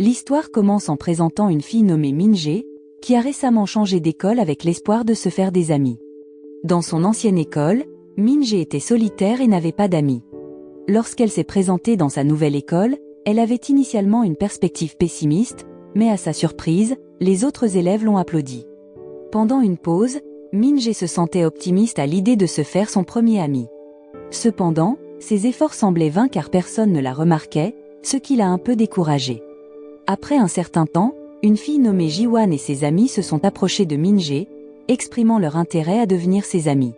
L'histoire commence en présentant une fille nommée Min-jae, qui a récemment changé d'école avec l'espoir de se faire des amis. Dans son ancienne école, Min-jae était solitaire et n'avait pas d'amis. Lorsqu'elle s'est présentée dans sa nouvelle école, elle avait initialement une perspective pessimiste, mais à sa surprise, les autres élèves l'ont applaudi. Pendant une pause, Min-jae se sentait optimiste à l'idée de se faire son premier ami. Cependant, ses efforts semblaient vains car personne ne la remarquait, ce qui l'a un peu découragée. Après un certain temps, une fille nommée Ji-won et ses amis se sont approchés de Min-jae, exprimant leur intérêt à devenir ses amis.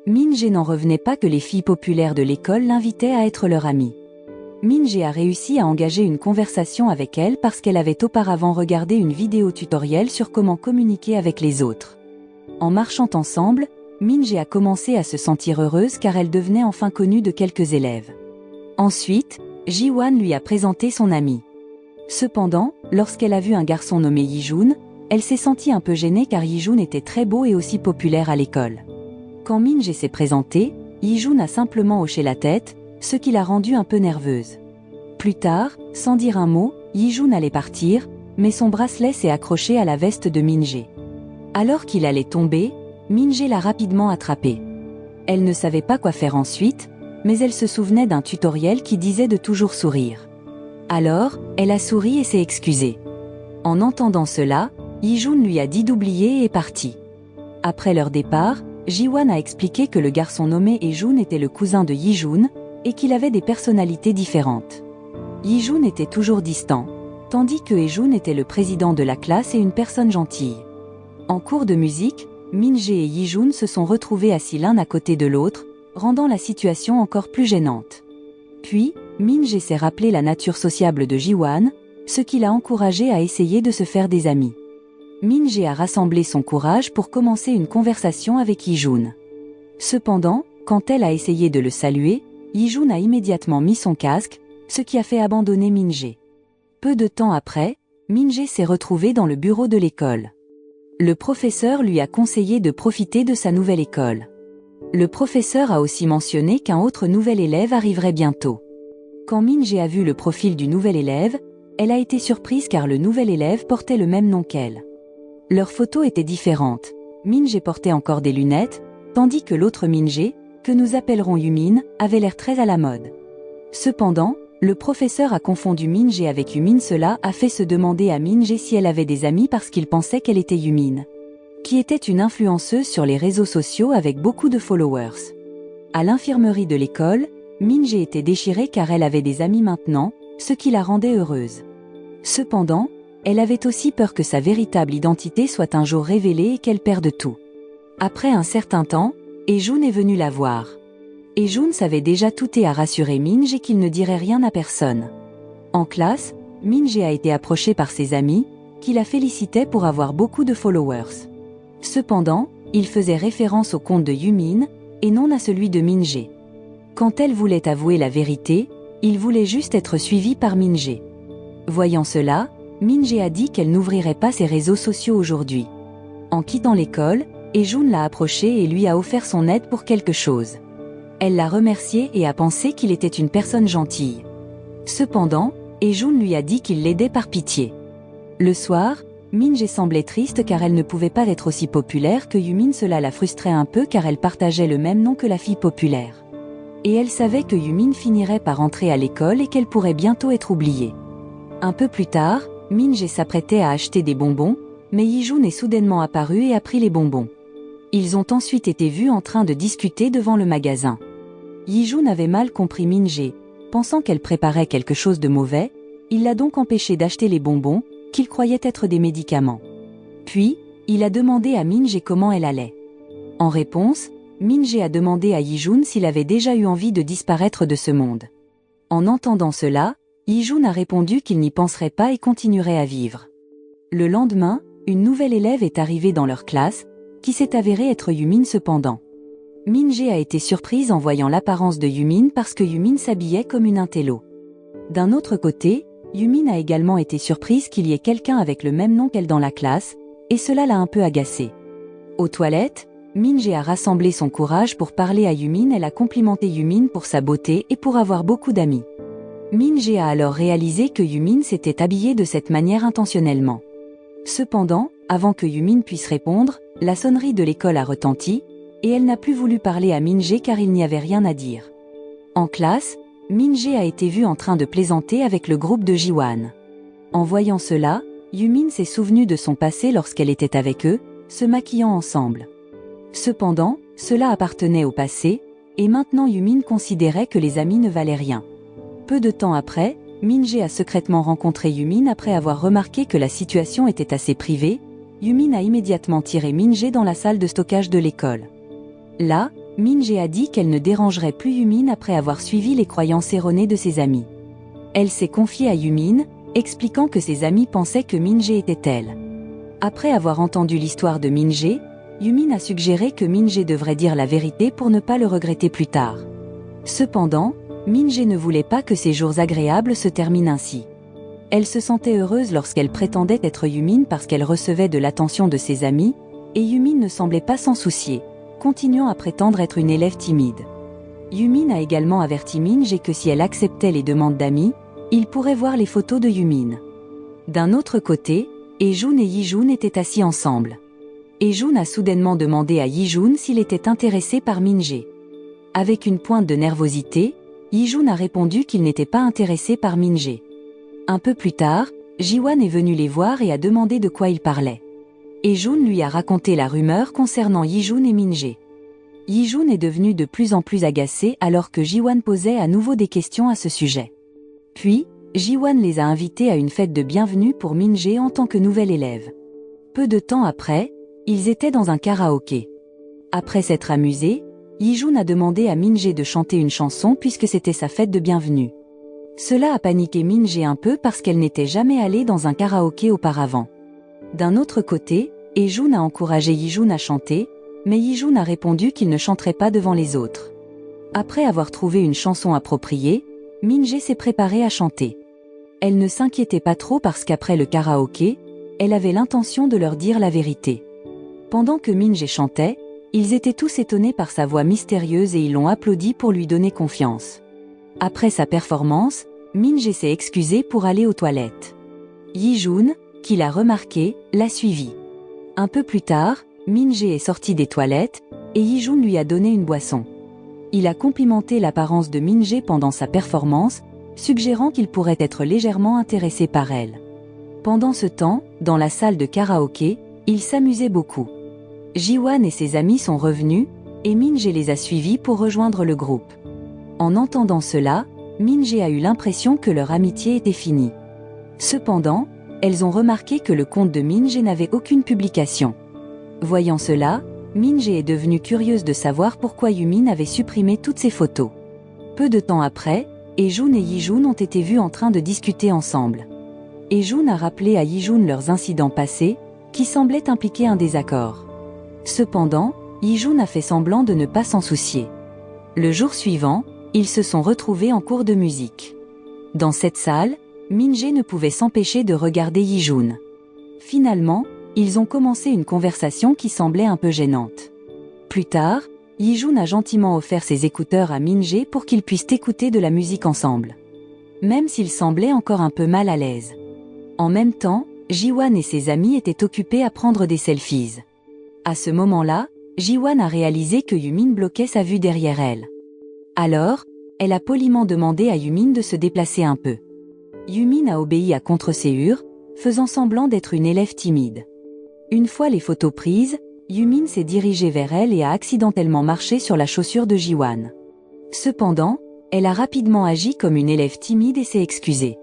Min-jae n'en revenait pas que les filles populaires de l'école l'invitaient à être leur amie. Min-jae a réussi à engager une conversation avec elle parce qu'elle avait auparavant regardé une vidéo tutoriel sur comment communiquer avec les autres. En marchant ensemble, Min-jae a commencé à se sentir heureuse car elle devenait enfin connue de quelques élèves. Ensuite, Ji-won lui a présenté son ami. Cependant, lorsqu'elle a vu un garçon nommé Yi-jun, elle s'est sentie un peu gênée car Yi-jun était très beau et aussi populaire à l'école. Quand Min-jae s'est présentée, Yi-jun a simplement hoché la tête, ce qui l'a rendue un peu nerveuse. Plus tard, sans dire un mot, Yi-jun allait partir, mais son bracelet s'est accroché à la veste de Min-jae. Alors qu'il allait tomber, Min-jae l'a rapidement attrapé. Elle ne savait pas quoi faire ensuite, mais elle se souvenait d'un tutoriel qui disait de toujours sourire. Alors, elle a souri et s'est excusée. En entendant cela, Yi-jun lui a dit d'oublier et est parti. Après leur départ, Ji-won a expliqué que le garçon nommé Hye-jun était le cousin de Yi-jun, et qu'il avait des personnalités différentes. Yi-jun était toujours distant, tandis que Hye-jun était le président de la classe et une personne gentille. En cours de musique, Min-jae et Yi-jun se sont retrouvés assis l'un à côté de l'autre, rendant la situation encore plus gênante. Puis, Min-jae s'est rappelé la nature sociable de Ji-won, ce qui l'a encouragé à essayer de se faire des amis. Min-jae a rassemblé son courage pour commencer une conversation avec Yi-jun. Cependant, quand elle a essayé de le saluer, Yi-jun a immédiatement mis son casque, ce qui a fait abandonner Min-jae. Peu de temps après, Min-jae s'est retrouvée dans le bureau de l'école. Le professeur lui a conseillé de profiter de sa nouvelle école. Le professeur a aussi mentionné qu'un autre nouvel élève arriverait bientôt. Quand Min-jae a vu le profil du nouvel élève, elle a été surprise car le nouvel élève portait le même nom qu'elle. Leurs photos étaient différentes. Min-jae portait encore des lunettes, tandis que l'autre Min-jae, que nous appellerons Yumin, avait l'air très à la mode. Cependant, le professeur a confondu Min-jae avec Yumin. Cela a fait se demander à Min-jae si elle avait des amis parce qu'il pensait qu'elle était Yumin, qui était une influenceuse sur les réseaux sociaux avec beaucoup de followers. À l'infirmerie de l'école, Min-jae était déchirée car elle avait des amis maintenant, ce qui la rendait heureuse. Cependant, elle avait aussi peur que sa véritable identité soit un jour révélée et qu'elle perde tout. Après un certain temps, Hye-jun est venu la voir. Hye-jun savait déjà tout et a rassuré Min-jae qu'il ne dirait rien à personne. En classe, Min-jae a été approchée par ses amis, qui la félicitaient pour avoir beaucoup de followers. Cependant, il faisait référence au compte de Yumin, et non à celui de Min-jae. Quand elle voulait avouer la vérité, il voulait juste être suivi par Min-jae. Voyant cela, Min-jae a dit qu'elle n'ouvrirait pas ses réseaux sociaux aujourd'hui. En quittant l'école, Hye-jun l'a approché et lui a offert son aide pour quelque chose. Elle l'a remercié et a pensé qu'il était une personne gentille. Cependant, Hye-jun lui a dit qu'il l'aidait par pitié. Le soir, Min-jae semblait triste car elle ne pouvait pas être aussi populaire que Yumin. Cela la frustrait un peu car elle partageait le même nom que la fille populaire. Et elle savait que Yumin finirait par entrer à l'école et qu'elle pourrait bientôt être oubliée. Un peu plus tard, Min-jae s'apprêtait à acheter des bonbons, mais Hye-jun est soudainement apparu et a pris les bonbons. Ils ont ensuite été vus en train de discuter devant le magasin. Hye-jun avait mal compris Min-jae, pensant qu'elle préparait quelque chose de mauvais, il l'a donc empêché d'acheter les bonbons, qu'il croyait être des médicaments. Puis, il a demandé à Min-jae comment elle allait. En réponse, Min-jae a demandé à Hye-jun s'il avait déjà eu envie de disparaître de ce monde. En entendant cela, Hye-jun a répondu qu'il n'y penserait pas et continuerait à vivre. Le lendemain, une nouvelle élève est arrivée dans leur classe, qui s'est avérée être Yumin cependant. Min-jae a été surprise en voyant l'apparence de Yumin parce que Yumin s'habillait comme une intello. D'un autre côté, Yumin a également été surprise qu'il y ait quelqu'un avec le même nom qu'elle dans la classe, et cela l'a un peu agacée. Aux toilettes, Min-jae a rassemblé son courage pour parler à Yumin. Elle a complimenté Yumin pour sa beauté et pour avoir beaucoup d'amis. Min-jae a alors réalisé que Yumin s'était habillé de cette manière intentionnellement. Cependant, avant que Yumin puisse répondre, la sonnerie de l'école a retenti, et elle n'a plus voulu parler à Min-jae car il n'y avait rien à dire. En classe, Min-jae a été vue en train de plaisanter avec le groupe de Ji-wan. En voyant cela, Yumin s'est souvenu de son passé lorsqu'elle était avec eux, se maquillant ensemble. Cependant, cela appartenait au passé, et maintenant Yumin considérait que les amis ne valaient rien. Peu de temps après, Min-jae a secrètement rencontré Yumin après avoir remarqué que la situation était assez privée. Yumin a immédiatement tiré Min-jae dans la salle de stockage de l'école. Là, Min-jae a dit qu'elle ne dérangerait plus Yumin après avoir suivi les croyances erronées de ses amis. Elle s'est confiée à Yumin, expliquant que ses amis pensaient que Min-jae était elle. Après avoir entendu l'histoire de Min-jae, Yumin a suggéré que Min-jae devrait dire la vérité pour ne pas le regretter plus tard. Cependant, Min-jae ne voulait pas que ces jours agréables se terminent ainsi. Elle se sentait heureuse lorsqu'elle prétendait être Yumin parce qu'elle recevait de l'attention de ses amis, et Yumin ne semblait pas s'en soucier, continuant à prétendre être une élève timide. Yumin a également averti Min-jae que si elle acceptait les demandes d'amis, il pourrait voir les photos de Yumin. D'un autre côté, Hye-jun et Yi-jun étaient assis ensemble. Hye-jun a soudainement demandé à Yi-jun s'il était intéressé par Min-jae. Avec une pointe de nervosité, Yi-jun a répondu qu'il n'était pas intéressé par Min-jae. Un peu plus tard, Ji-wan est venu les voir et a demandé de quoi ils parlaient. Hye-jun lui a raconté la rumeur concernant Yi-jun et Min-jae. Yi-jun est devenu de plus en plus agacé alors que Ji-wan posait à nouveau des questions à ce sujet. Puis, Ji-wan les a invités à une fête de bienvenue pour Min-jae en tant que nouvelle élève. Peu de temps après, ils étaient dans un karaoké. Après s'être amusés, Yi-jun a demandé à Min-jae de chanter une chanson puisque c'était sa fête de bienvenue. Cela a paniqué Min-jae un peu parce qu'elle n'était jamais allée dans un karaoké auparavant. D'un autre côté, Hye-jun a encouragé Yi-jun à chanter, mais Yi-jun a répondu qu'il ne chanterait pas devant les autres. Après avoir trouvé une chanson appropriée, Min-jae s'est préparée à chanter. Elle ne s'inquiétait pas trop parce qu'après le karaoké, elle avait l'intention de leur dire la vérité. Pendant que Min-jae chantait, ils étaient tous étonnés par sa voix mystérieuse et ils l'ont applaudi pour lui donner confiance. Après sa performance, Min-jae s'est excusé pour aller aux toilettes. Yi-jun, qui l'a remarqué, l'a suivi. Un peu plus tard, Min-jae est sorti des toilettes, et Yi-jun lui a donné une boisson. Il a complimenté l'apparence de Min-jae pendant sa performance, suggérant qu'il pourrait être légèrement intéressé par elle. Pendant ce temps, dans la salle de karaoké, il s'amusait beaucoup. Ji-wan et ses amis sont revenus, et Min-jae les a suivis pour rejoindre le groupe. En entendant cela, Min-jae a eu l'impression que leur amitié était finie. Cependant, elles ont remarqué que le compte de Min-jae n'avait aucune publication. Voyant cela, Min-jae est devenue curieuse de savoir pourquoi Yumin avait supprimé toutes ses photos. Peu de temps après, Hye-jun et Yi-jun ont été vus en train de discuter ensemble. Hye-jun a rappelé à Yi-jun leurs incidents passés, qui semblaient impliquer un désaccord. Cependant, Yi-jun a fait semblant de ne pas s'en soucier. Le jour suivant, ils se sont retrouvés en cours de musique. Dans cette salle, Min-jae ne pouvait s'empêcher de regarder Yi-jun. Finalement, ils ont commencé une conversation qui semblait un peu gênante. Plus tard, Yi-jun a gentiment offert ses écouteurs à Min-jae pour qu'ils puissent écouter de la musique ensemble. Même s'il semblait encore un peu mal à l'aise. En même temps, Ji-wan et ses amis étaient occupés à prendre des selfies. À ce moment-là, Ji-wan a réalisé que Yumin bloquait sa vue derrière elle. Alors, elle a poliment demandé à Yumin de se déplacer un peu. Yumin a obéi à contre-séhur, faisant semblant d'être une élève timide. Une fois les photos prises, Yumin s'est dirigée vers elle et a accidentellement marché sur la chaussure de Ji-wan. Cependant, elle a rapidement agi comme une élève timide et s'est excusée.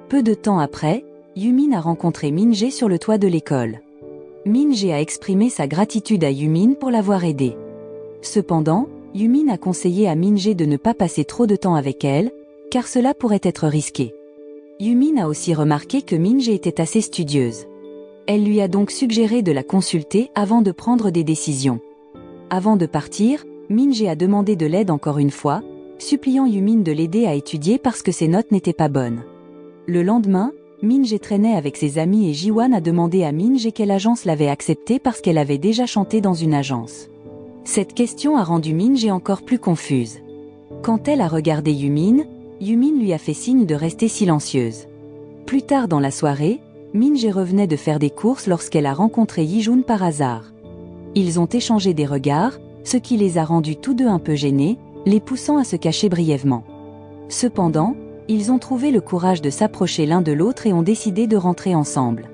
Peu de temps après, Yumin a rencontré Min-jae sur le toit de l'école. Min-jae a exprimé sa gratitude à Yumin pour l'avoir aidée. Cependant, Yumin a conseillé à Min-jae de ne pas passer trop de temps avec elle, car cela pourrait être risqué. Yumin a aussi remarqué que Min-jae était assez studieuse. Elle lui a donc suggéré de la consulter avant de prendre des décisions. Avant de partir, Min-jae a demandé de l'aide encore une fois, suppliant Yumin de l'aider à étudier parce que ses notes n'étaient pas bonnes. Le lendemain, Min-jae traînait avec ses amis et Ji-wan a demandé à Min-jae quelle agence l'avait acceptée parce qu'elle avait déjà chanté dans une agence. Cette question a rendu Min-jae encore plus confuse. Quand elle a regardé Yumin, Yumin lui a fait signe de rester silencieuse. Plus tard dans la soirée, Min-jae revenait de faire des courses lorsqu'elle a rencontré Yi-jun par hasard. Ils ont échangé des regards, ce qui les a rendus tous deux un peu gênés, les poussant à se cacher brièvement. Cependant, ils ont trouvé le courage de s'approcher l'un de l'autre et ont décidé de rentrer ensemble.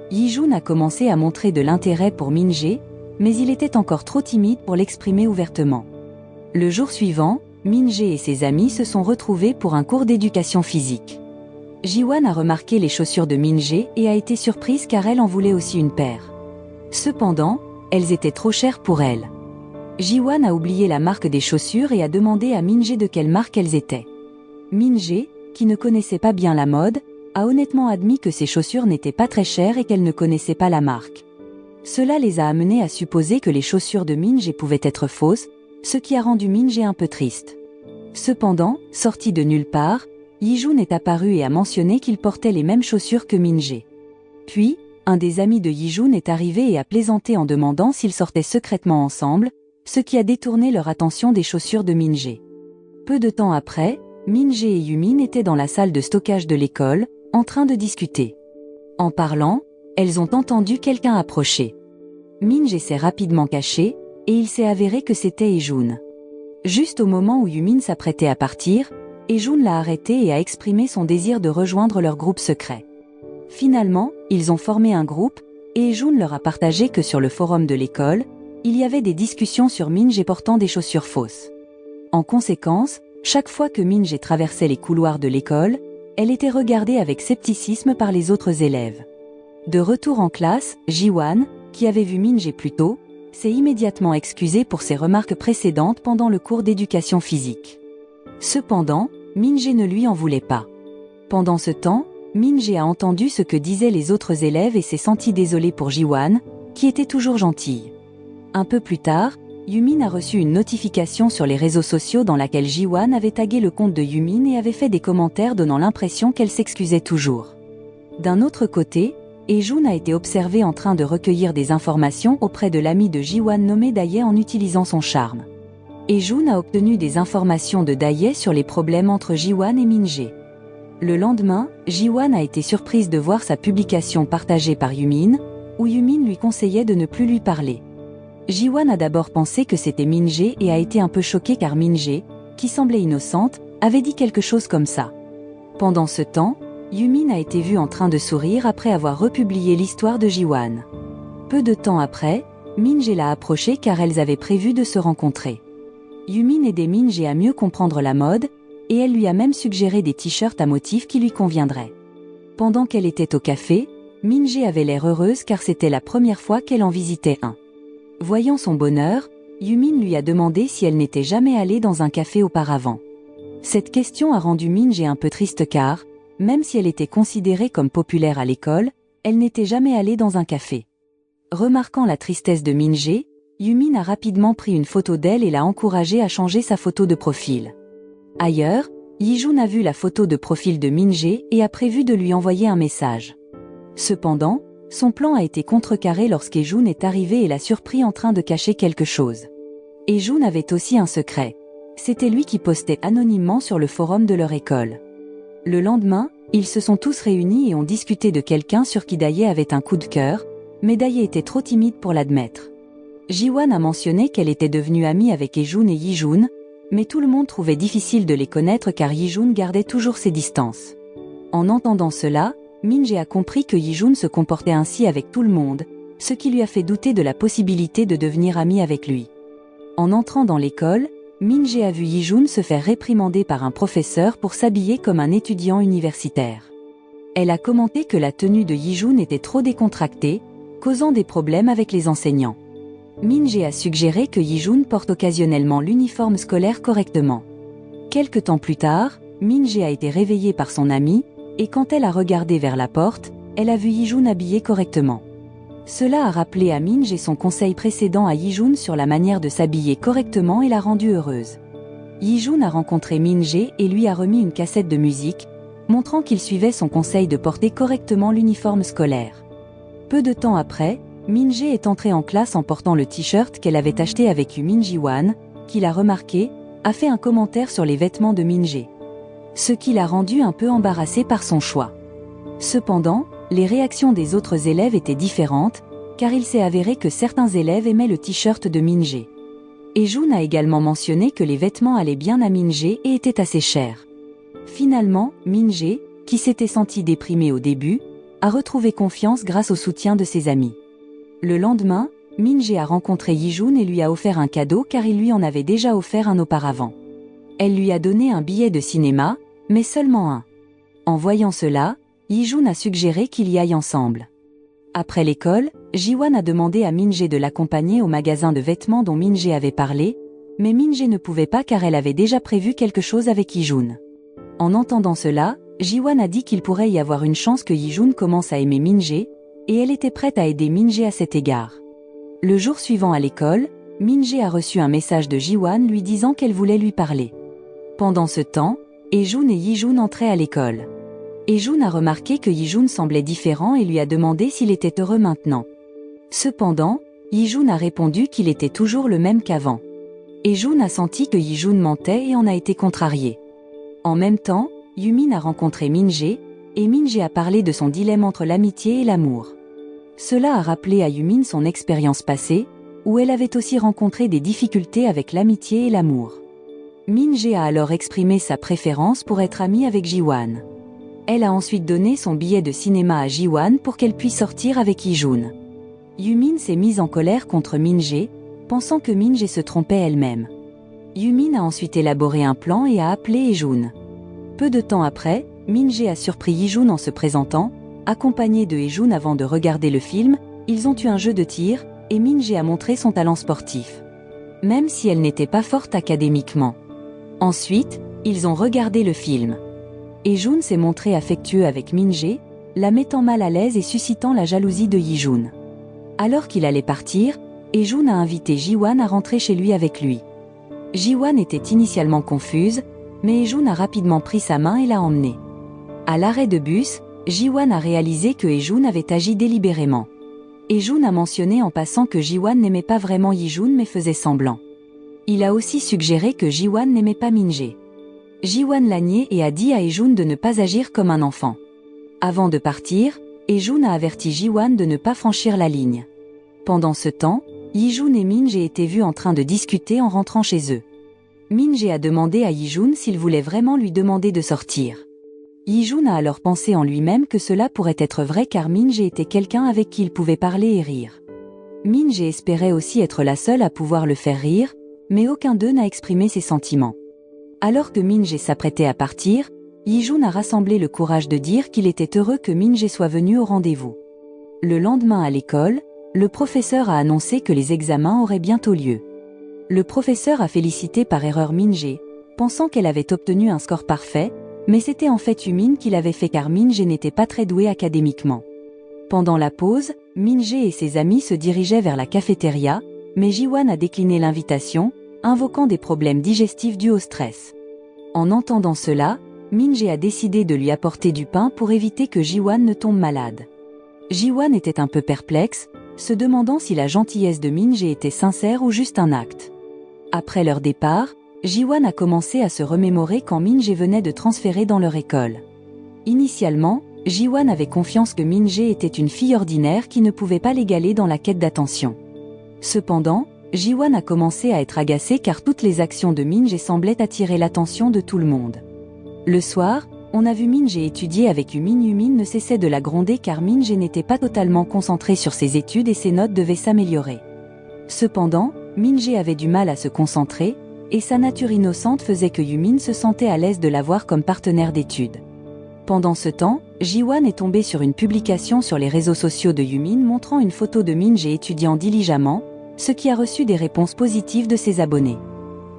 Yi-jun a commencé à montrer de l'intérêt pour Min-jae, mais il était encore trop timide pour l'exprimer ouvertement. Le jour suivant, Min-jae et ses amis se sont retrouvés pour un cours d'éducation physique. Ji-wan a remarqué les chaussures de Min-jae et a été surprise car elle en voulait aussi une paire. Cependant, elles étaient trop chères pour elle. Ji-wan a oublié la marque des chaussures et a demandé à Min-jae de quelle marque elles étaient. Min-jae, qui ne connaissait pas bien la mode, a honnêtement admis que ses chaussures n'étaient pas très chères et qu'elle ne connaissait pas la marque. Cela les a amenés à supposer que les chaussures de Min-jae pouvaient être fausses, ce qui a rendu Min-jae un peu triste. Cependant, sorti de nulle part, Yi-jun est apparu et a mentionné qu'il portait les mêmes chaussures que Min-jae. Puis, un des amis de Yi-jun est arrivé et a plaisanté en demandant s'ils sortaient secrètement ensemble, ce qui a détourné leur attention des chaussures de Min-jae. Peu de temps après, Min-jae et Yumin étaient dans la salle de stockage de l'école, en train de discuter. En parlant, elles ont entendu quelqu'un approcher. Min-jae s'est rapidement caché, et il s'est avéré que c'était Hye-jun. Juste au moment où Yumin s'apprêtait à partir, Hye-jun l'a arrêté et a exprimé son désir de rejoindre leur groupe secret. Finalement, ils ont formé un groupe, et Hye-jun leur a partagé que sur le forum de l'école, il y avait des discussions sur Min-jae portant des chaussures fausses. En conséquence, chaque fois que Min-jae traversait les couloirs de l'école, elle était regardée avec scepticisme par les autres élèves. De retour en classe, Ji-wan, qui avait vu Min-jae plus tôt, s'est immédiatement excusé pour ses remarques précédentes pendant le cours d'éducation physique. Cependant, Min-jae ne lui en voulait pas. Pendant ce temps, Min-jae a entendu ce que disaient les autres élèves et s'est senti désolé pour Ji-wan, qui était toujours gentille. Un peu plus tard, Yumin a reçu une notification sur les réseaux sociaux dans laquelle Ji-wan avait tagué le compte de Yumin et avait fait des commentaires donnant l'impression qu'elle s'excusait toujours. D'un autre côté, Hye-jun a été observé en train de recueillir des informations auprès de l'ami de Ji-wan nommé Daye en utilisant son charme. Hye-jun a obtenu des informations de Daye sur les problèmes entre Ji-wan et Min-jae. Le lendemain, Ji-wan a été surprise de voir sa publication partagée par Yumin, où Yumin lui conseillait de ne plus lui parler. Ji-wan a d'abord pensé que c'était Min-jae et a été un peu choqué car Min-jae, qui semblait innocente, avait dit quelque chose comme ça. Pendant ce temps, Yumin a été vue en train de sourire après avoir republié l'histoire de Ji-wan. Peu de temps après, Min-jae l'a approchée car elles avaient prévu de se rencontrer. Yumin aidait Min-jae à mieux comprendre la mode, et elle lui a même suggéré des t-shirts à motifs qui lui conviendraient. Pendant qu'elle était au café, Min-jae avait l'air heureuse car c'était la première fois qu'elle en visitait un. Voyant son bonheur, Yumin lui a demandé si elle n'était jamais allée dans un café auparavant. Cette question a rendu Min-jae un peu triste car, même si elle était considérée comme populaire à l'école, elle n'était jamais allée dans un café. Remarquant la tristesse de Min-jae, Yumin a rapidement pris une photo d'elle et l'a encouragée à changer sa photo de profil. Ailleurs, Yi-jun a vu la photo de profil de Min-jae et a prévu de lui envoyer un message. Cependant, son plan a été contrecarré lorsqu'Hye-jun est arrivé et l'a surpris en train de cacher quelque chose. Hye-jun avait aussi un secret. C'était lui qui postait anonymement sur le forum de leur école. Le lendemain, ils se sont tous réunis et ont discuté de quelqu'un sur qui Daye avait un coup de cœur, mais Daye était trop timide pour l'admettre. Ji-wan a mentionné qu'elle était devenue amie avec Hye-jun et Yi-jun, mais tout le monde trouvait difficile de les connaître car Yi-jun gardait toujours ses distances. En entendant cela, Min-jae a compris que Yi-jun se comportait ainsi avec tout le monde, ce qui lui a fait douter de la possibilité de devenir amie avec lui. En entrant dans l'école, Min-jae a vu Yi-jun se faire réprimander par un professeur pour s'habiller comme un étudiant universitaire. Elle a commenté que la tenue de Yi-jun était trop décontractée, causant des problèmes avec les enseignants. Min-jae a suggéré que Yi-jun porte occasionnellement l'uniforme scolaire correctement. Quelque temps plus tard, Min-jae a été réveillée par son amie, et quand elle a regardé vers la porte, elle a vu Yi-jun habillée correctement. Cela a rappelé à Min-jae son conseil précédent à Yi-jun sur la manière de s'habiller correctement et l'a rendue heureuse. Yi-jun a rencontré Min-jae et lui a remis une cassette de musique, montrant qu'il suivait son conseil de porter correctement l'uniforme scolaire. Peu de temps après, Min-jae est entrée en classe en portant le t-shirt qu'elle avait acheté avec Yumin. Ji-wan, qui l'a remarqué, a fait un commentaire sur les vêtements de Min-jae. ce qui l'a rendu un peu embarrassé par son choix. Cependant, les réactions des autres élèves étaient différentes, car il s'est avéré que certains élèves aimaient le t-shirt de Min-jae. Et Jun a également mentionné que les vêtements allaient bien à Min-jae et étaient assez chers. Finalement, Min-jae, qui s'était senti déprimé au début, a retrouvé confiance grâce au soutien de ses amis. Le lendemain, Min-jae a rencontré Yi-jun et lui a offert un cadeau car il lui en avait déjà offert un auparavant. Elle lui a donné un billet de cinéma, mais seulement un. En voyant cela, Yi-jun a suggéré qu'ils y aillent ensemble. Après l'école, Ji-wan a demandé à Min-jae de l'accompagner au magasin de vêtements dont Min-jae avait parlé, mais Min-jae ne pouvait pas car elle avait déjà prévu quelque chose avec Yi-jun. En entendant cela, Ji-wan a dit qu'il pourrait y avoir une chance que Yi-jun commence à aimer Min-jae, et elle était prête à aider Min-jae à cet égard. Le jour suivant à l'école, Min-jae a reçu un message de Ji-wan lui disant qu'elle voulait lui parler. Pendant ce temps, Hye-jun et Yi-jun entraient à l'école. Hye-jun a remarqué que Yi-jun semblait différent et lui a demandé s'il était heureux maintenant. Cependant, Yi-jun a répondu qu'il était toujours le même qu'avant. Hye-jun a senti que Yi-jun mentait et en a été contrarié. En même temps, Yumin a rencontré Min-jae, et Min-jae a parlé de son dilemme entre l'amitié et l'amour. Cela a rappelé à Yumin son expérience passée, où elle avait aussi rencontré des difficultés avec l'amitié et l'amour. Min-jae a alors exprimé sa préférence pour être amie avec Ji-wan. Elle a ensuite donné son billet de cinéma à Ji-wan pour qu'elle puisse sortir avec Yi-jun. Yumin s'est mise en colère contre Min-jae, pensant que Min-jae se trompait elle-même. Yumin a ensuite élaboré un plan et a appelé Hye-jun. Peu de temps après, Min-jae a surpris Yi-jun en se présentant, accompagné de Hye-jun avant de regarder le film, ils ont eu un jeu de tir, et Min-jae a montré son talent sportif. Même si elle n'était pas forte académiquement. Ensuite, ils ont regardé le film. Hye-jun s'est montré affectueux avec Min-jae, la mettant mal à l'aise et suscitant la jalousie de Yi-jun. Alors qu'il allait partir, Hye-jun a invité Ji-wan à rentrer chez lui avec lui. Ji-wan était initialement confuse, mais Hye-jun a rapidement pris sa main et l'a emmenée. À l'arrêt de bus, Ji-wan a réalisé que Hye-jun avait agi délibérément. Hye-jun a mentionné en passant que Ji-wan n'aimait pas vraiment Yi-jun mais faisait semblant. Il a aussi suggéré que Ji-wan n'aimait pas Min-jae. Ji-wan l'a nié et a dit à Hye-jun de ne pas agir comme un enfant. Avant de partir, Hye-jun a averti Ji-wan de ne pas franchir la ligne. Pendant ce temps, Yi-jun et Min-jae étaient vus en train de discuter en rentrant chez eux. Min-jae a demandé à Yi-jun s'il voulait vraiment lui demander de sortir. Yi-jun a alors pensé en lui-même que cela pourrait être vrai car Min-jae était quelqu'un avec qui il pouvait parler et rire. Min-jae espérait aussi être la seule à pouvoir le faire rire, mais aucun d'eux n'a exprimé ses sentiments. Alors que Min-jae s'apprêtait à partir, Yi-jun a rassemblé le courage de dire qu'il était heureux que Min-jae soit venu au rendez-vous. Le lendemain à l'école, le professeur a annoncé que les examens auraient bientôt lieu. Le professeur a félicité par erreur Min-jae, pensant qu'elle avait obtenu un score parfait, mais c'était en fait Yumin qui l'avait fait car Min-jae n'était pas très douée académiquement. Pendant la pause, Min-jae et ses amis se dirigeaient vers la cafétéria, mais Ji-wan a décliné l'invitation, invoquant des problèmes digestifs dus au stress. En entendant cela, Min-jae a décidé de lui apporter du pain pour éviter que Ji-wan ne tombe malade. Ji-wan était un peu perplexe, se demandant si la gentillesse de Min-jae était sincère ou juste un acte. Après leur départ, Ji-wan a commencé à se remémorer quand Min-jae venait de transférer dans leur école. Initialement, Ji-wan avait confiance que Min-jae était une fille ordinaire qui ne pouvait pas l'égaler dans la quête d'attention. Cependant, Ji-wan a commencé à être agacé car toutes les actions de Min-jae semblaient attirer l'attention de tout le monde. Le soir, on a vu Min-jae étudier avec Yumin. Yumin ne cessait de la gronder car Min-jae n'était pas totalement concentrée sur ses études et ses notes devaient s'améliorer. Cependant, Min-jae avait du mal à se concentrer, et sa nature innocente faisait que Yumin se sentait à l'aise de l'avoir comme partenaire d'études. Pendant ce temps, Ji-wan est tombé sur une publication sur les réseaux sociaux de Yumin montrant une photo de Min-jae étudiant diligemment, ce qui a reçu des réponses positives de ses abonnés.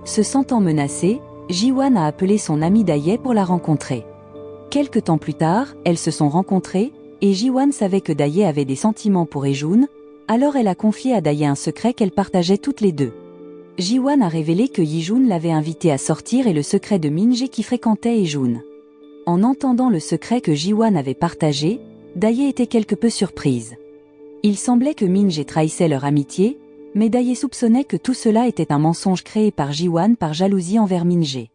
Se sentant menacée, Ji-wan a appelé son amie Daye pour la rencontrer. Quelque temps plus tard, elles se sont rencontrées, et Ji-wan savait que Daye avait des sentiments pour Hye-jun, alors elle a confié à Daye un secret qu'elles partageaient toutes les deux. Ji-wan a révélé que Yi-jun l'avait invité à sortir et le secret de Min-jae qui fréquentait Hye-jun. En entendant le secret que Ji-wan avait partagé, Daye était quelque peu surprise. Il semblait que Min-jae trahissait leur amitié, mais Daye soupçonnait que tout cela était un mensonge créé par Ji-wan par jalousie envers Min-jae.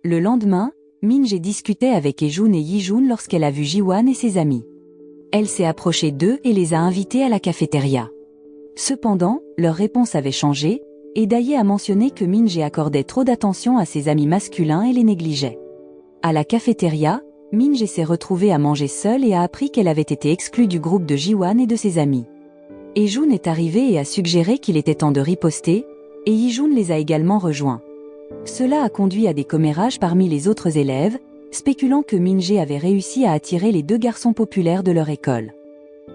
Le lendemain, Min-jae discutait avec Hye-jun et Yi-jun lorsqu'elle a vu Ji-wan et ses amis. Elle s'est approchée d'eux et les a invités à la cafétéria. Cependant, leur réponse avait changé, et Daye a mentionné que Min-jae accordait trop d'attention à ses amis masculins et les négligeait. À la cafétéria, Min-jae s'est retrouvée à manger seule et a appris qu'elle avait été exclue du groupe de Ji-wan et de ses amis. Hye-jun est arrivé et a suggéré qu'il était temps de riposter, et Yi-jun les a également rejoints. Cela a conduit à des commérages parmi les autres élèves, spéculant que Min-jae avait réussi à attirer les 2 garçons populaires de leur école.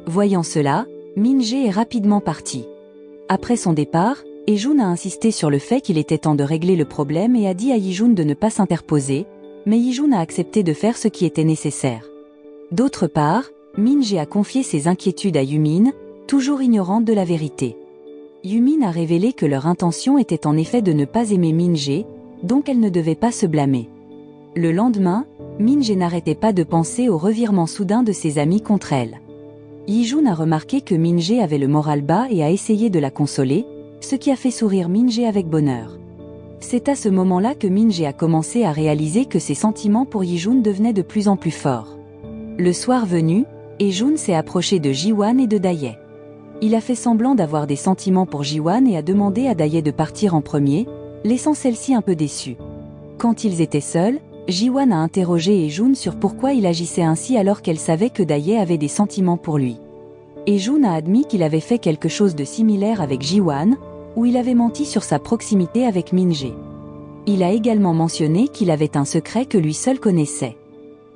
Voyant cela, Min-jae est rapidement parti. Après son départ, Hye-jun a insisté sur le fait qu'il était temps de régler le problème et a dit à Yi-jun de ne pas s'interposer, mais Yi-jun a accepté de faire ce qui était nécessaire. D'autre part, Min-jae a confié ses inquiétudes à Yumin, toujours ignorante de la vérité. Yumin a révélé que leur intention était en effet de ne pas aimer Min-jae, donc elle ne devait pas se blâmer. Le lendemain, Min-jae n'arrêtait pas de penser au revirement soudain de ses amis contre elle. Yi-jun a remarqué que Min-jae avait le moral bas et a essayé de la consoler, ce qui a fait sourire Min-jae avec bonheur. C'est à ce moment-là que Min-jae a commencé à réaliser que ses sentiments pour Yi-jun devenaient de plus en plus forts. Le soir venu, Hye-jun s'est approché de Ji-wan et de Daye. Il a fait semblant d'avoir des sentiments pour Ji-wan et a demandé à Daye de partir en premier, laissant celle-ci un peu déçue. Quand ils étaient seuls, Ji-wan a interrogé Hye-jun sur pourquoi il agissait ainsi alors qu'elle savait que Daye avait des sentiments pour lui. Hye-jun a admis qu'il avait fait quelque chose de similaire avec Ji-wan, où il avait menti sur sa proximité avec Min-jae. Il a également mentionné qu'il avait un secret que lui seul connaissait.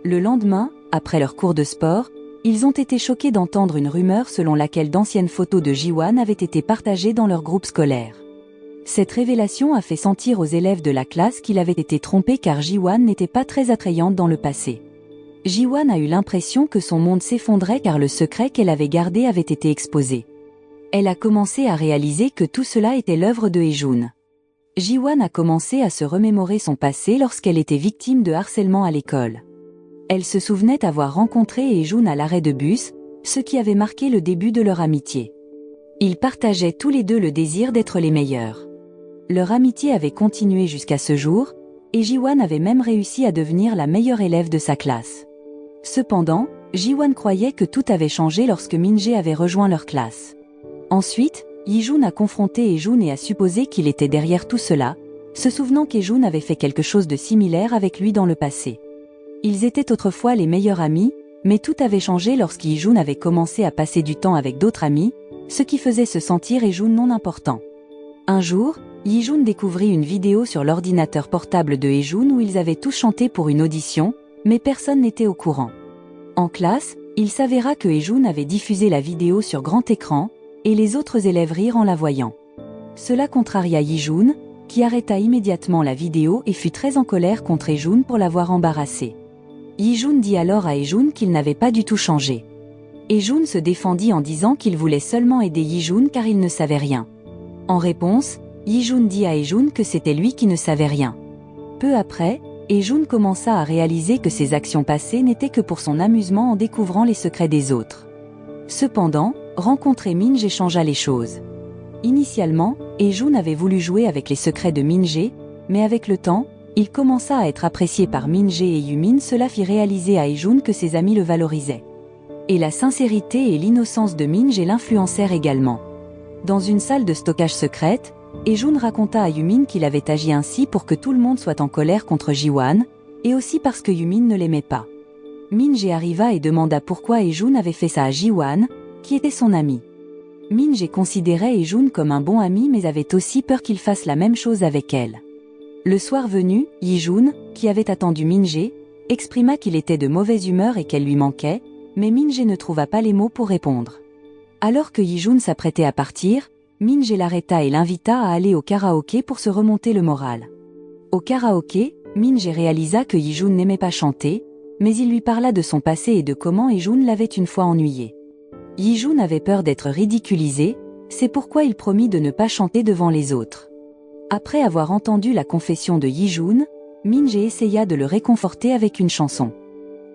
Le lendemain, après leur cours de sport, ils ont été choqués d'entendre une rumeur selon laquelle d'anciennes photos de Ji-wan avaient été partagées dans leur groupe scolaire. Cette révélation a fait sentir aux élèves de la classe qu'il avait été trompé car Ji-wan n'était pas très attrayante dans le passé. Ji-wan a eu l'impression que son monde s'effondrait car le secret qu'elle avait gardé avait été exposé. Elle a commencé à réaliser que tout cela était l'œuvre de Hye-jun. Ji-wan a commencé à se remémorer son passé lorsqu'elle était victime de harcèlement à l'école. Elle se souvenait avoir rencontré Hye-jun à l'arrêt de bus, ce qui avait marqué le début de leur amitié. Ils partageaient tous les deux le désir d'être les meilleurs. Leur amitié avait continué jusqu'à ce jour, et Ji-wan avait même réussi à devenir la meilleure élève de sa classe. Cependant, Ji-wan croyait que tout avait changé lorsque Min-jae avait rejoint leur classe. Ensuite, Yi-jun a confronté Hye-jun et a supposé qu'il était derrière tout cela, se souvenant qu'Hye-jun avait fait quelque chose de similaire avec lui dans le passé. Ils étaient autrefois les meilleurs amis, mais tout avait changé lorsqu'Hye-jun avait commencé à passer du temps avec d'autres amis, ce qui faisait se sentir Hye-jun non important. Un jour, Yi-jun découvrit une vidéo sur l'ordinateur portable de Hye-jun où ils avaient tous chanté pour une audition, mais personne n'était au courant. En classe, il s'avéra que Hye-jun avait diffusé la vidéo sur grand écran, et les autres élèves rirent en la voyant. Cela contraria Yi-jun, qui arrêta immédiatement la vidéo et fut très en colère contre Hye-jun pour l'avoir embarrassé. Yi-jun dit alors à Hye-jun qu'il n'avait pas du tout changé. Hye-jun se défendit en disant qu'il voulait seulement aider Yi-jun car il ne savait rien. En réponse, Yi-jun dit à Hye-jun que c'était lui qui ne savait rien. Peu après, Hye-jun commença à réaliser que ses actions passées n'étaient que pour son amusement en découvrant les secrets des autres. Cependant, rencontrer Min-jae changea les choses. Initialement, Hye-jun avait voulu jouer avec les secrets de Min-jae, mais avec le temps, il commença à être apprécié par Min-jae et Yumin. Cela fit réaliser à Hye-jun que ses amis le valorisaient. Et la sincérité et l'innocence de Min-jae l'influencèrent également. Dans une salle de stockage secrète, Hye-jun raconta à Yumin qu'il avait agi ainsi pour que tout le monde soit en colère contre Ji-wan, et aussi parce que Yumin ne l'aimait pas. Min-jae arriva et demanda pourquoi Hye-jun avait fait ça à Ji-wan, qui était son ami. Min-jae considérait Hye-jun comme un bon ami mais avait aussi peur qu'il fasse la même chose avec elle. Le soir venu, Yi-jun, qui avait attendu Min-jae, exprima qu'il était de mauvaise humeur et qu'elle lui manquait, mais Min-jae ne trouva pas les mots pour répondre. Alors que Yi-jun s'apprêtait à partir, Min-jae l'arrêta et l'invita à aller au karaoké pour se remonter le moral. Au karaoké, Min-jae réalisa que Yi-jun n'aimait pas chanter, mais il lui parla de son passé et de comment Hye-jun l'avait une fois ennuyé. Yi-jun avait peur d'être ridiculisé, c'est pourquoi il promit de ne pas chanter devant les autres. Après avoir entendu la confession de Yi-jun, Min-jae essaya de le réconforter avec une chanson.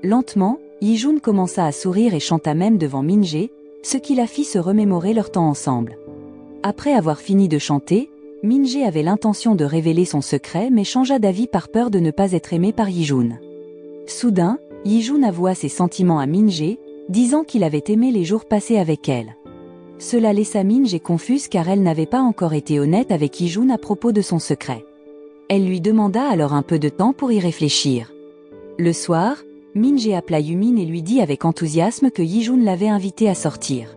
Lentement, Yi-jun commença à sourire et chanta même devant Min-jae, ce qui la fit se remémorer leur temps ensemble. Après avoir fini de chanter, Min-jae avait l'intention de révéler son secret mais changea d'avis par peur de ne pas être aimé par Yi-jun. Soudain, Yi-jun avoua ses sentiments à Min-jae, disant qu'il avait aimé les jours passés avec elle. Cela laissa Min-jae confuse car elle n'avait pas encore été honnête avec Yi-jun à propos de son secret. Elle lui demanda alors un peu de temps pour y réfléchir. Le soir, Min-jae appela Yumin et lui dit avec enthousiasme que Yi-jun l'avait invitée à sortir.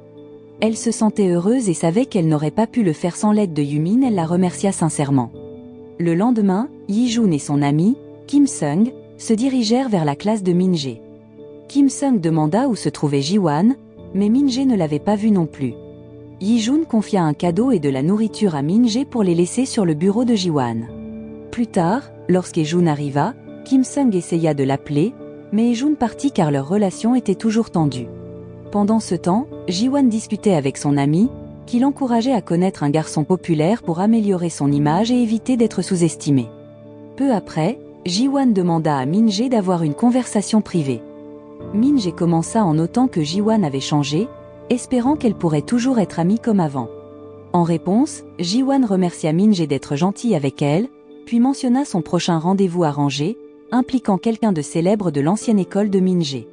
Elle se sentait heureuse et savait qu'elle n'aurait pas pu le faire sans l'aide de Yumin, elle la remercia sincèrement. Le lendemain, Yi-jun et son ami, Kim Sung, se dirigèrent vers la classe de Min-jae. Kim Sung demanda où se trouvait Ji-wan, mais Min-jae ne l'avait pas vu non plus. Yi-jun confia un cadeau et de la nourriture à Min-jae pour les laisser sur le bureau de Ji-wan. Plus tard, lorsqu'E-jun arriva, Kim Sung essaya de l'appeler, mais E-jun partit car leur relation était toujours tendue. Pendant ce temps, Ji-wan discutait avec son ami, qui l'encourageait à connaître un garçon populaire pour améliorer son image et éviter d'être sous-estimé. Peu après, Ji-wan demanda à Min-jae d'avoir une conversation privée. Min-jae commença en notant que Ji-wan avait changé, espérant qu'elle pourrait toujours être amie comme avant. En réponse, Ji-wan remercia Min-jae d'être gentil avec elle, puis mentionna son prochain rendez-vous arrangé, impliquant quelqu'un de célèbre de l'ancienne école de Min-jae.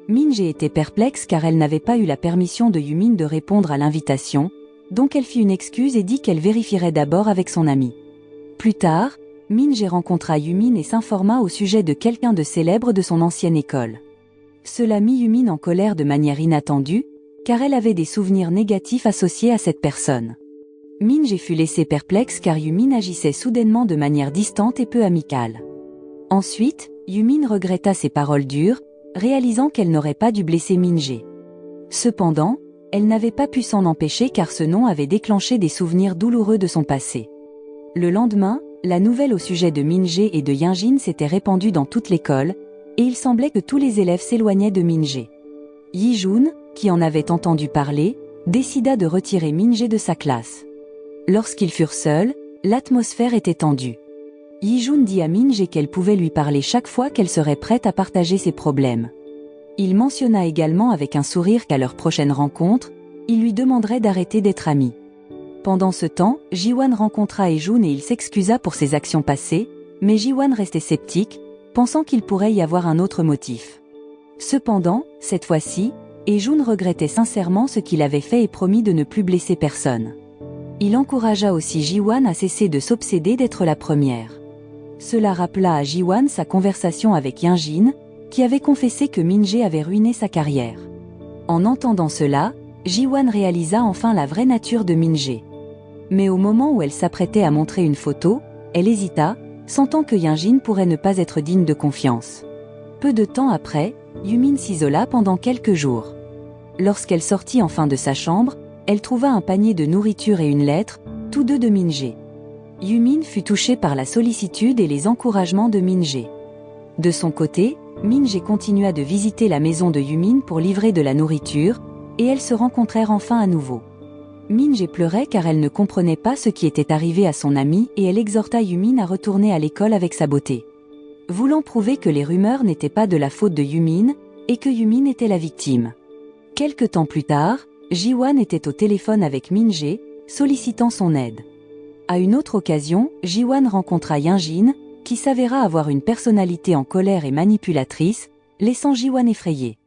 Min-jae était perplexe car elle n'avait pas eu la permission de Yumin de répondre à l'invitation, donc elle fit une excuse et dit qu'elle vérifierait d'abord avec son ami. Plus tard, Min-jae rencontra Yumin et s'informa au sujet de quelqu'un de célèbre de son ancienne école. Cela mit Yumin en colère de manière inattendue, car elle avait des souvenirs négatifs associés à cette personne. Min-jae fut laissée perplexe car Yumin agissait soudainement de manière distante et peu amicale. Ensuite, Yumin regretta ses paroles dures, réalisant qu'elle n'aurait pas dû blesser Min-jae. Cependant, elle n'avait pas pu s'en empêcher car ce nom avait déclenché des souvenirs douloureux de son passé. Le lendemain, la nouvelle au sujet de Min-jae et de Yunjin s'était répandue dans toute l'école, et il semblait que tous les élèves s'éloignaient de Min-jae. Yi-jun, qui en avait entendu parler, décida de retirer Min-jae de sa classe. Lorsqu'ils furent seuls, l'atmosphère était tendue. Yi-jun dit à Min-jae qu'elle pouvait lui parler chaque fois qu'elle serait prête à partager ses problèmes. Il mentionna également avec un sourire qu'à leur prochaine rencontre, il lui demanderait d'arrêter d'être amis. Pendant ce temps, Ji-wan rencontra E-jun et il s'excusa pour ses actions passées, mais Ji-wan restait sceptique, pensant qu'il pourrait y avoir un autre motif. Cependant, cette fois-ci, E-jun regrettait sincèrement ce qu'il avait fait et promit de ne plus blesser personne. Il encouragea aussi Ji-wan à cesser de s'obséder d'être la première. Cela rappela à Ji-wan sa conversation avec Yunjin, qui avait confessé que Min-jae avait ruiné sa carrière. En entendant cela, Ji-wan réalisa enfin la vraie nature de Min-jae. Mais au moment où elle s'apprêtait à montrer une photo, elle hésita, sentant que Yunjin pourrait ne pas être digne de confiance. Peu de temps après, Yumin s'isola pendant quelques jours. Lorsqu'elle sortit enfin de sa chambre, elle trouva un panier de nourriture et une lettre, tous deux de Min-jae. Yumin fut touchée par la sollicitude et les encouragements de Min-jae. De son côté, Min-jae continua de visiter la maison de Yumin pour livrer de la nourriture, et elles se rencontrèrent enfin à nouveau. Min-jae pleurait car elle ne comprenait pas ce qui était arrivé à son amie et elle exhorta Yumin à retourner à l'école avec sa beauté. Voulant prouver que les rumeurs n'étaient pas de la faute de Yumin, et que Yumin était la victime. Quelque temps plus tard, Ji-wan était au téléphone avec Min-jae, sollicitant son aide. À une autre occasion, Ji-wan rencontra Yunjin, qui s'avéra avoir une personnalité en colère et manipulatrice, laissant Ji-wan effrayé.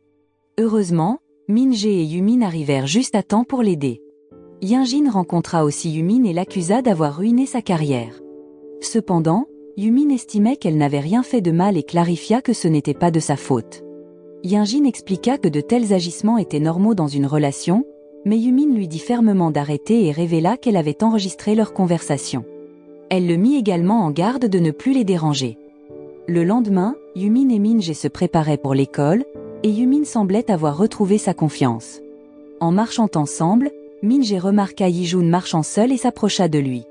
Heureusement, Min-jae et Yumin arrivèrent juste à temps pour l'aider. Yunjin rencontra aussi Yumin et l'accusa d'avoir ruiné sa carrière. Cependant, Yumin estimait qu'elle n'avait rien fait de mal et clarifia que ce n'était pas de sa faute. Yunjin expliqua que de tels agissements étaient normaux dans une relation, mais Yumin lui dit fermement d'arrêter et révéla qu'elle avait enregistré leur conversation. Elle le mit également en garde de ne plus les déranger. Le lendemain, Yumin et Min-jae se préparaient pour l'école, et Yumin semblait avoir retrouvé sa confiance. En marchant ensemble, Min-jae remarqua Yi-jun marchant seul et s'approcha de lui.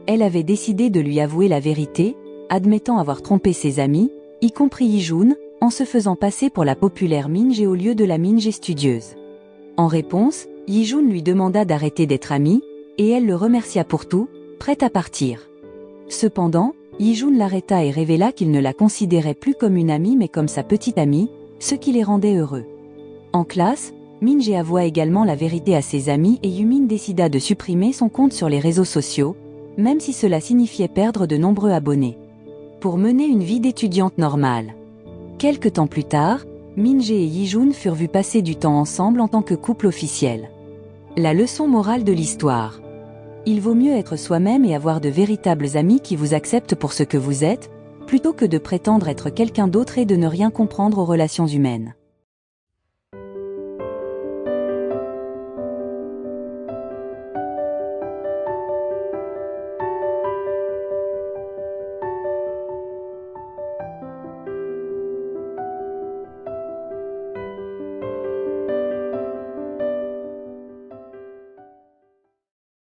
Elle avait décidé de lui avouer la vérité, admettant avoir trompé ses amis, y compris Yi-jun, en se faisant passer pour la populaire Min-jae au lieu de la Min-jae studieuse. En réponse, Yi-jun lui demanda d'arrêter d'être amie, et elle le remercia pour tout, prête à partir. Cependant, Yi-jun l'arrêta et révéla qu'il ne la considérait plus comme une amie mais comme sa petite amie, ce qui les rendait heureux. En classe, Min-jae avoua également la vérité à ses amis et Yumin décida de supprimer son compte sur les réseaux sociaux, même si cela signifiait perdre de nombreux abonnés. Pour mener une vie d'étudiante normale. Quelque temps plus tard, Min-jae et Yi-jun furent vus passer du temps ensemble en tant que couple officiel. La leçon morale de l'histoire. Il vaut mieux être soi-même et avoir de véritables amis qui vous acceptent pour ce que vous êtes, plutôt que de prétendre être quelqu'un d'autre et de ne rien comprendre aux relations humaines.